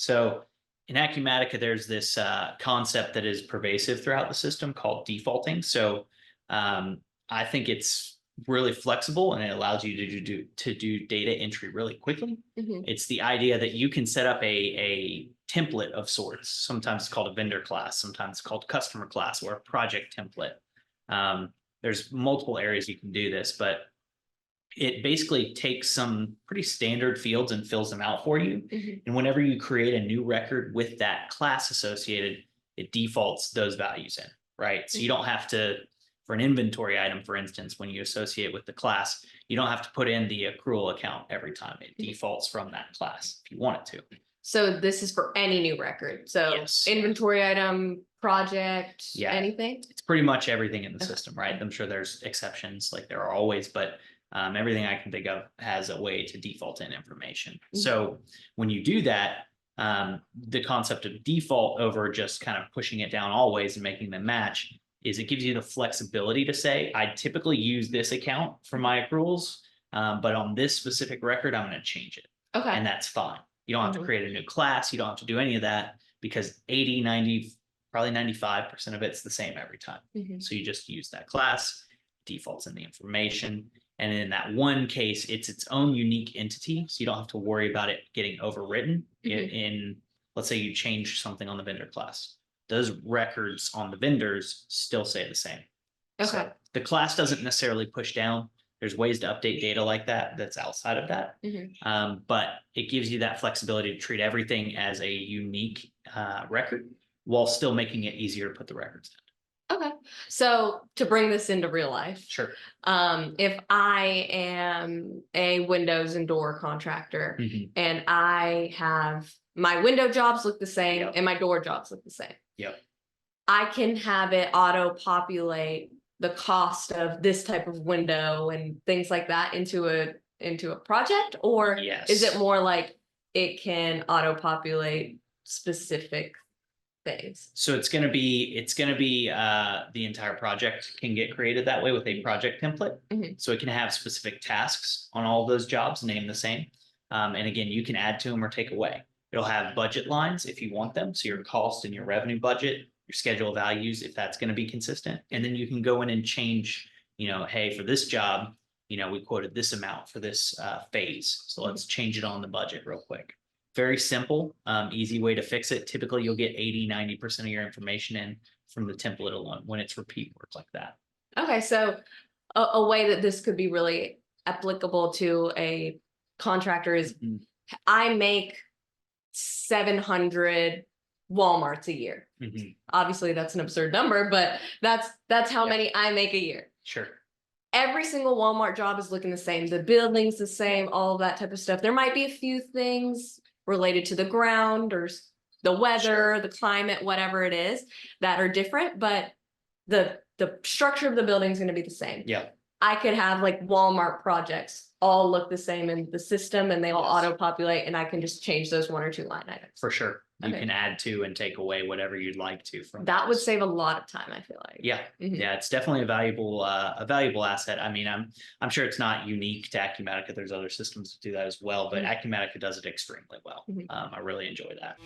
So in Acumatica, there's this concept that is pervasive throughout the system called defaulting. So I think it's really flexible and it allows you to do data entry really quickly. It's the idea that you can set up a template of sorts. Sometimes it's called a vendor class, sometimes it's called customer class or a project template. There's multiple areas you can do this, but it basically takes some pretty standard fields and fills them out for you. And whenever you create a new record with that class associated, it defaults those values in, right? So you don't have to, for an inventory item, for instance, when you associate with the class, you don't have to put in the accrual account every time. It defaults from that class if you want it to. So this is for any new record. So Yes. Inventory item, project, anything? It's pretty much everything in the system, right? I'm sure there's exceptions like there are always, but everything I can think of has a way to default in information. So when you do that, the concept of default over just kind of pushing it down always and making them match is it gives you the flexibility to say, I typically use this account for my accruals, but on this specific record, I'm going to change it. Okay. And that's fine. You don't have to create a new class. You don't have to do any of that because 80, 90, probably 95% of it's the same every time. So you just use that class, defaults in the information. And in that one case, it's its own unique entity. So you don't have to worry about it getting overwritten in, let's say you change something on the vendor class. Those records on the vendors still say the same. Okay. So the class doesn't necessarily push down. There's ways to update data like that that's outside of that. But it gives you that flexibility to treat everything as a unique record while still making it easier to put the records in. Okay. So to bring this into real life. Sure. If I am a windows and door contractor and I have my window jobs look the same and my door jobs look the same. I can have it auto populate the cost of this type of window and things like that into a project, or is it more like it can auto populate specific things? So it's going to be the entire project can get created that way with a project template. So it can have specific tasks on all of those jobs, name the same. And again, you can add to them or take away. It'll have budget lines if you want them. So your cost and your revenue budget, your schedule values, if that's going to be consistent. And then you can go in and change, hey, for this job, we quoted this amount for this phase. So let's change it on the budget real quick. Very simple, easy way to fix it. Typically, you'll get 80, 90% of your information in from the template alone when it's repeat work like that. Okay, so a way that this could be really applicable to a contractor is I make 700 Walmarts a year. Obviously, that's an absurd number, but that's how many I make a year. Sure. Every single Walmart job is looking the same. The building's the same, all of that type of stuff. There might be a few things related to the ground or the weather, the climate, whatever it is, that are different, but the structure of the building is going to be the same. I could have like Walmart projects all look the same in the system and they all auto populate and I can just change those one or two line items. For sure. You can add to and take away whatever you'd like to from that would save a lot of time, I feel like. Yeah. It's definitely a valuable asset. I mean, I'm sure it's not unique to Acumatica. There's other systems that do that as well, but Acumatica does it extremely well. I really enjoy that.